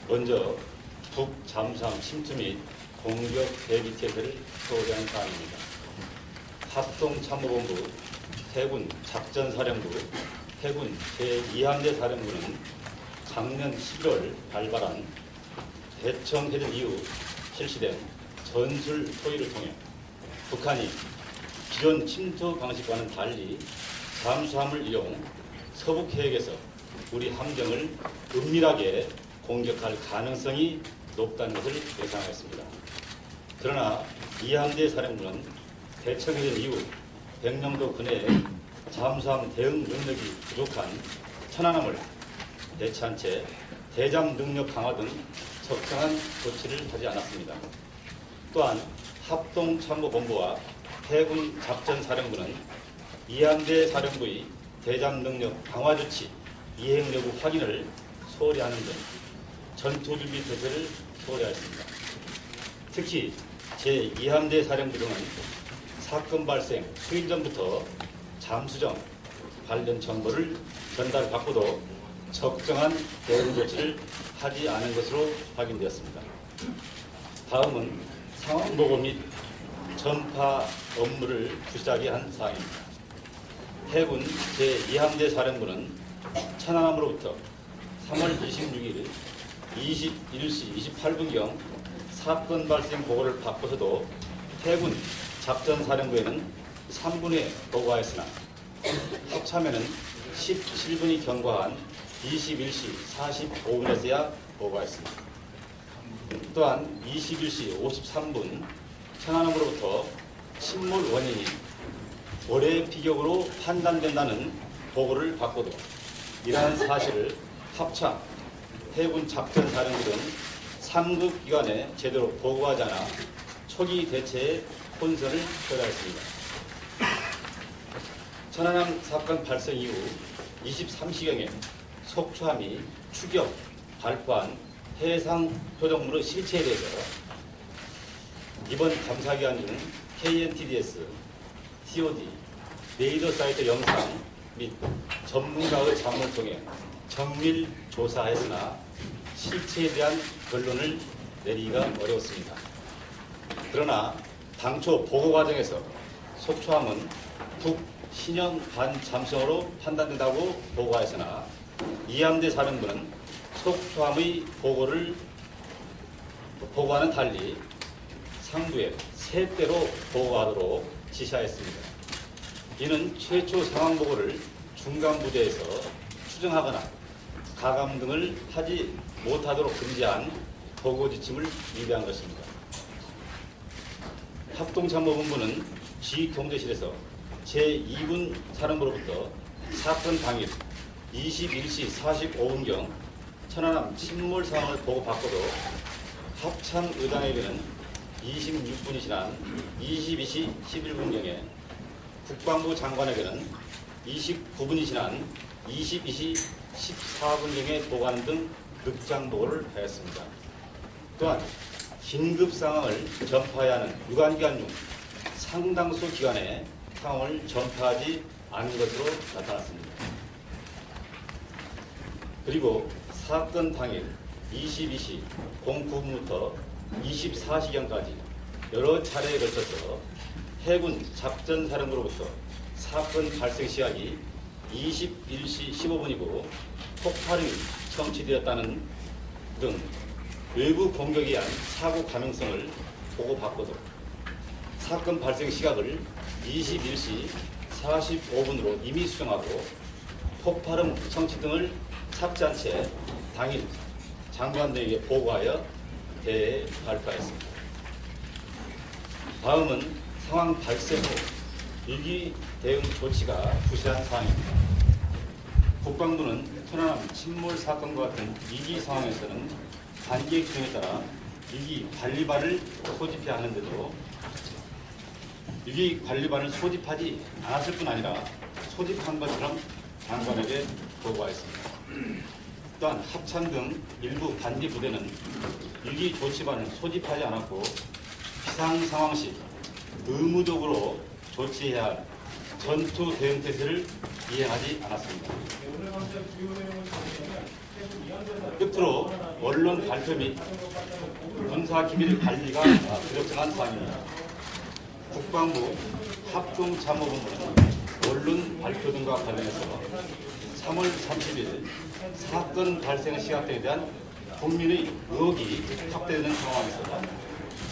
먼저 북 잠수함 침투 및 공격 대비 태세를 소개한 사항입니다. 합동참모본부 해군 작전사령부 해군 제2함대 사령부는 작년 11월 발발한 대청해전 이후 실시된 전술 토의를 통해 북한이 기존 침투 방식과는 달리 잠수함을 이용 서북해역에서 우리 함정을 은밀하게 공격할 가능성이 높다는 것을 예상하였습니다. 그러나 이함대 사령부는 대청해전 이후 백령도 근해에 잠수함 대응 능력이 부족한 천안함을 대체한 채 대잠 능력 강화 등 적정한 조치를 하지 않았습니다. 또한 합동참모본부와 해군 작전사령부는 이함대 사령부의 대잠 능력 강화 조치 이행 여부 확인을 소홀히 하는 등 전투준비 태세를 소홀히하였습니다. 특히 제2함대 사령부 등은 사건 발생 수일 전부터 잠수정 관련 정보를 전달받고도 적정한 대응 조치를 하지 않은 것으로 확인되었습니다. 다음은 상황보고 및 전파 업무를 부실하게 한 사항입니다. 해군 제2함대 사령부는 천안함으로부터 3월 26일 21시 28분경 사건 발생 보고를 받고서도 해군 작전사령부에는 3분에 보고하였으나 합참에는 17분이 경과한 21시 45분에서야 보고하였습니다. 또한 21시 53분 천안함으로부터 침몰 원인이 모래 피격으로 판단된다는 보고를 받고도 이러한 사실을 합참, 해군 작전사령부 등 3급 기관에 제대로 보고하지 않아 초기 대체에 혼선을 초래하였습니다. 천안함 사건 발생 이후 23시경에 속초함이 추격, 발포한 해상 표적물의 실체에 대해서 이번 감사기간 중 KNTDS, TOD, 레이더 사이트 영상 및 전문가의 자문을 통해 정밀 조사했으나 실체에 대한 결론을 내리기가 어려웠습니다. 그러나 당초 보고 과정에서 속초함은 북신형 반잠수함으로 판단된다고 보고하였으나 이함대 사령부는 속초함의 보고와는 달리 상부에 3대로 보고하도록 지시하였습니다. 이는 최초 상황 보고를 중간 부대에서 추정하거나 가감 등을 하지 못하도록 금지한 보고 지침을 위배한 것입니다. 합동참모본부는 지휘통제실에서 제2군 사령부로부터 사건 당일 21시 45분경 천안함 침몰 상황을 보고받고도 합참 의장에게는 26분이 지난 22시 11분경에 국방부 장관에게는 29분이 지난 22시 14분경에 보고하는 등 극장 보고를 하였습니다. 또한 긴급 상황을 전파해야 하는 유관기관 중 상당수 기관에 상황을 전파하지 않은 것으로 나타났습니다. 그리고 사건 당일 22시 09분부터 24시경까지 여러 차례에 걸쳐서 해군 작전사령부로부터 사건 발생 시각이 21시 15분이고 폭발이 청취되었다는 등 외부 공격에 의한 사고 가능성을 보고받고도 사건 발생 시각을 21시 45분으로 이미 수정하고 폭발음 청취 등을 삭제한 채 당일 장관들에게 보고하여 대에 발표하였습니다. 다음은 상황 발생 후 위기 대응 조치가 부실한 사항입니다. 국방부는 천안함 침몰 사건과 같은 위기 상황에서는 관계 규정에 따라 위기 관리반을 소집해야 하는데도 위기 관리반을 소집하지 않았을 뿐 아니라 소집한 것처럼 장관에게 보고하였습니다. 또한 합참 등 일부 반기 부대는 위기 조치반을 소집하지 않았고 비상 상황 시 의무적으로 조치해야 할 전투 대응 태세를 이행하지 않았습니다. 끝으로 언론 발표 및 군사 기밀 관리가 부적절한 사항입니다. 국방부 합동참모본부는 언론 발표 등과 관련해서 3월 30일 사건 발생 시각 등에 대한 국민의 의혹이 확대되는 상황에서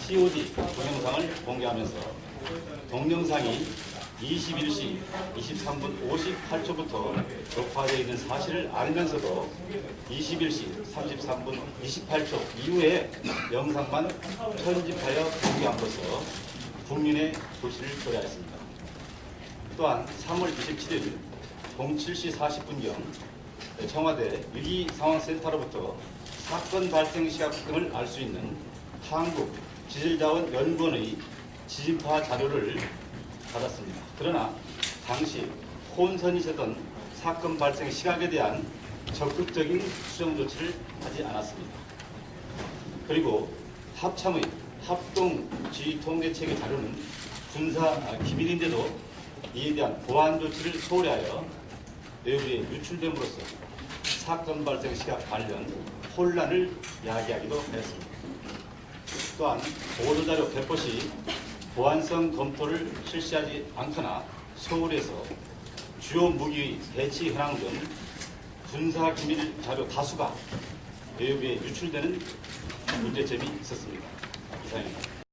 TOD 동영상을 공개하면서 동영상이 21시 23분 58초부터 녹화되어 있는 사실을 알면서도 21시 33분 28초 이후에 영상만 편집하여 공개함으로써 국민의 불신을 초래하였습니다. 또한 3월 27일 07시 40분경 청와대 위기상황센터로부터 사건 발생 시각 등을 알 수 있는 한국지질자원연구원의 지진파 자료를 받았습니다. 그러나 당시 혼선이 있었던 사건 발생 시각에 대한 적극적인 수정 조치를 하지 않았습니다. 그리고 합참의 합동 지휘통제체계 자료는 군사 기밀인데도 이에 대한 보안 조치를 소홀히하여 외부에 유출됨으로써 사건 발생 시각 관련 혼란을 야기하기도 했습니다. 또한 보도자료 배포 시 보안성 검토를 실시하지 않거나 소홀해서 주요 무기의 배치 현황 등 군사 기밀 자료 다수가 외부에 유출되는 문제점이 있었습니다. 이상입니다.